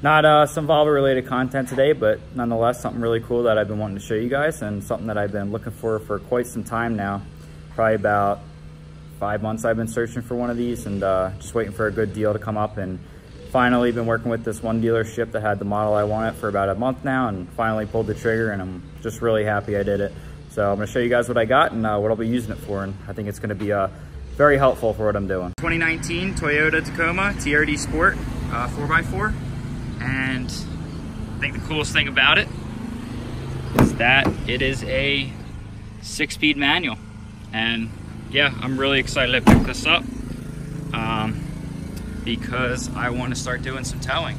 Not some Volvo related content today, but nonetheless something really cool that I've been wanting to show you guys, and something that I've been looking for quite some time now. Probably about 5 months I've been searching for one of these, and just waiting for a good deal to come up, and finally been working with this one dealership that had the model I wanted for about a month now, and finally pulled the trigger, and I'm just really happy I did it. So I'm gonna show you guys what I got and what I'll be using it for, and I think it's gonna be very helpful for what I'm doing. 2019 Toyota Tacoma TRD Sport 4x4, and I think the coolest thing about it is that it is a 6-speed manual. And yeah, I'm really excited to pick this up because I want to start doing some towing.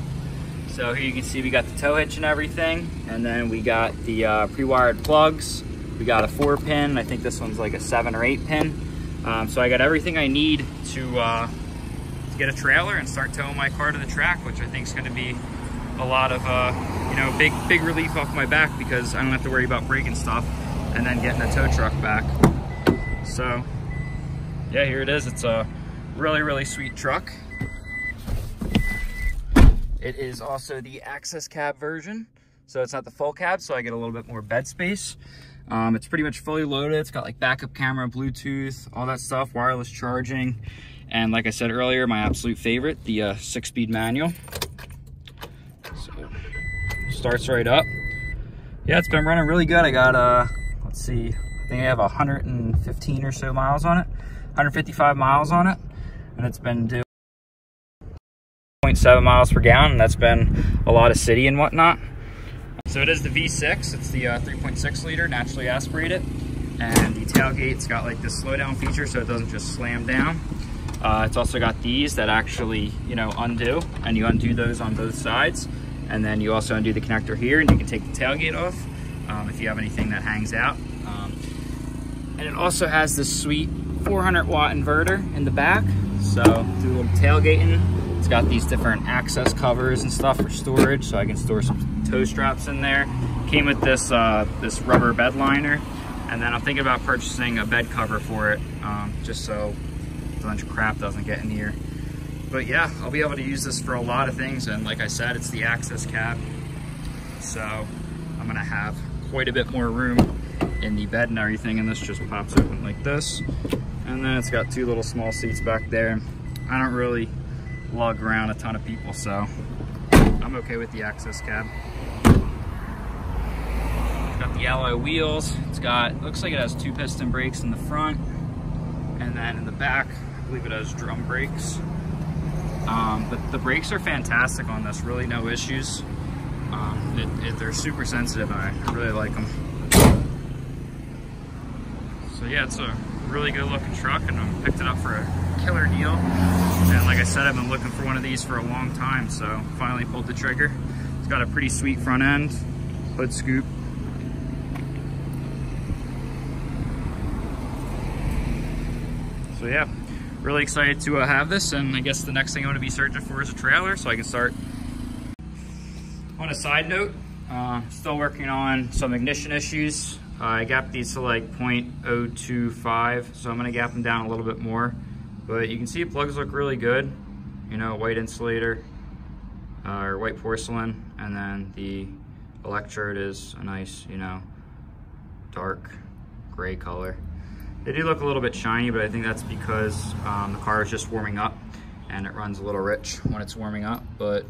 So here you can see we got the tow hitch and everything, and then we got the pre-wired plugs. We got a 4-pin, I think this one's like a 7 or 8 pin. So I got everything I need to get a trailer and start towing my car to the track, which I think is going to be a lot of you know, big relief off my back, because I don't have to worry about breaking stuff and then getting a tow truck back. So yeah, here it is. It's a really sweet truck. It is also the access cab version, so it's not the full cab, so I get a little bit more bed space. It's pretty much fully loaded. It's got like backup camera, Bluetooth, all that stuff, wireless charging, and like I said earlier, my absolute favorite, the 6-speed manual. So starts right up. Yeah, it's been running really good. I got let's see, I think I have 115 or so miles on it, 155 miles on it, and it's been doing 0.7 miles per gallon, and that's been a lot of city and whatnot. So it is the V6, it's the 3.6 liter naturally aspirated, and the tailgate's got like this slow down feature so it doesn't just slam down. It's also got these that actually, you know, undo, and you undo those on both sides, and then you also undo the connector here, and you can take the tailgate off if you have anything that hangs out. And it also has this sweet 400 watt inverter in the back, so do a little tailgating. It's got these different access covers and stuff for storage, so I can store some tow straps in there. Came with this this rubber bed liner, and then I'm thinking about purchasing a bed cover for it, just so a bunch of crap doesn't get in here. But yeah, I'll be able to use this for a lot of things, and like I said, it's the access cab, so I'm gonna have quite a bit more room in the bed and everything, and this just pops open like this, and then it's got 2 little small seats back there. I don't really lug around a ton of people, so I'm okay with the access cab. It's got the alloy wheels. It's got, looks like it has 2 piston brakes in the front, and then in the back I believe it has drum brakes. But the brakes are fantastic on this, really no issues. They're super sensitive, and I really like them. So yeah, it's a really good looking truck, and I picked it up for a killer deal. And like I said, I've been looking for one of these for a long time, so finally pulled the trigger. It's got a pretty sweet front end, hood scoop. So yeah, really excited to have this, and I guess the next thing I'm going to be searching for is a trailer so I can start. On a side note, still working on some ignition issues. I gapped these to like 0.025, so I'm going to gap them down a little bit more. But you can see plugs look really good, you know, white insulator or white porcelain, and then the electrode is a nice, you know, dark gray color. They do look a little bit shiny, but I think that's because the car is just warming up and it runs a little rich when it's warming up. But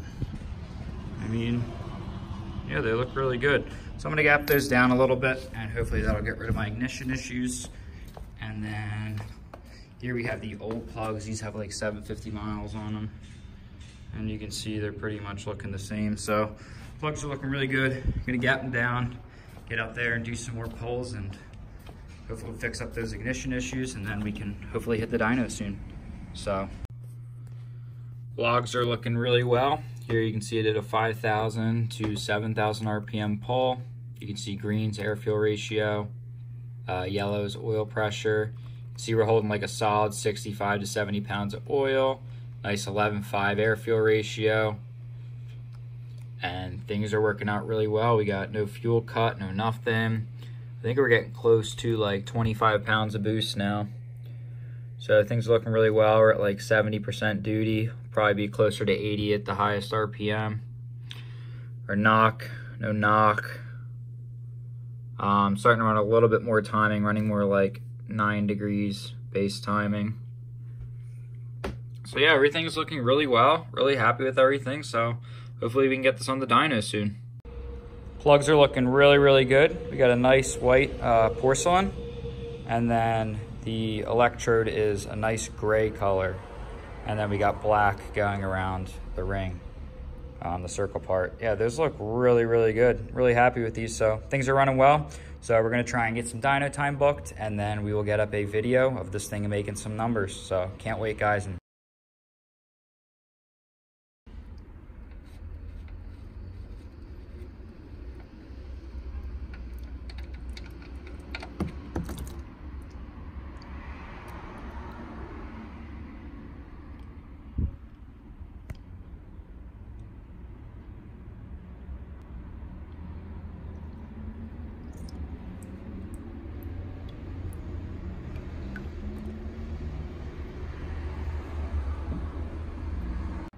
I mean, yeah, they look really good. So I'm gonna gap those down a little bit, and hopefully that'll get rid of my ignition issues. And then here we have the old plugs. These have like 750 miles on them. And you can see they're pretty much looking the same. So plugs are looking really good. I'm gonna gap them down, get out there and do some more pulls, and hopefully fix up those ignition issues, and then we can hopefully hit the dyno soon. So logs are looking really well. Here you can see it at a 5,000 to 7,000 RPM pull. You can see green's air fuel ratio, yellow's oil pressure. See we're holding like a solid 65 to 70 pounds of oil. Nice 11.5 air fuel ratio. And things are working out really well. We got no fuel cut, no nothing. I think we're getting close to like 25 pounds of boost now. So things are looking really well. We're at like 70% duty. Probably be closer to 80 at the highest RPM. or knock, no knock. Starting to run a little bit more timing, running more like 9 degrees base timing. So yeah, everything's looking really well. Really happy with everything. So hopefully we can get this on the dyno soon. Plugs are looking really, really good. We got a nice white porcelain, and then the electrode is a nice gray color. And then we got black going around the ring, the circle part. Yeah, those look really, really good. Really happy with these, so things are running well. So we're gonna try and get some dyno time booked, and then we will get up a video of this thing and making some numbers. So can't wait, guys.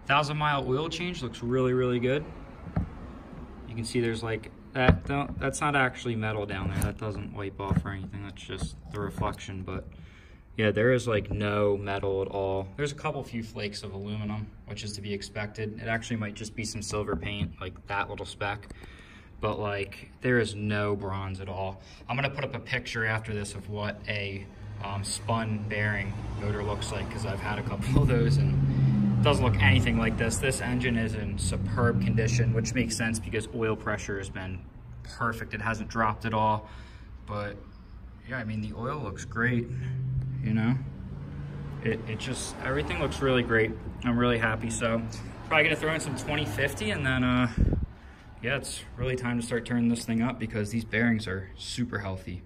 1,000-mile oil change looks really, really good. You can see there's like that. That's not actually metal down there. That doesn't wipe off or anything. That's just the reflection. But yeah, there is like no metal at all. There's a few flakes of aluminum, which is to be expected. It actually might just be some silver paint, like that little speck. But like, there is no bronze at all. I'm gonna put up a picture after this of what a spun bearing motor looks like, because I've had a couple of those and it doesn't look anything like this. This engine is in superb condition, which makes sense because oil pressure has been perfect. It hasn't dropped at all. But yeah, I mean, the oil looks great, you know? It just, everything looks really great. I'm really happy. So probably gonna throw in some 2050, and then yeah, it's really time to start turning this thing up because these bearings are super healthy.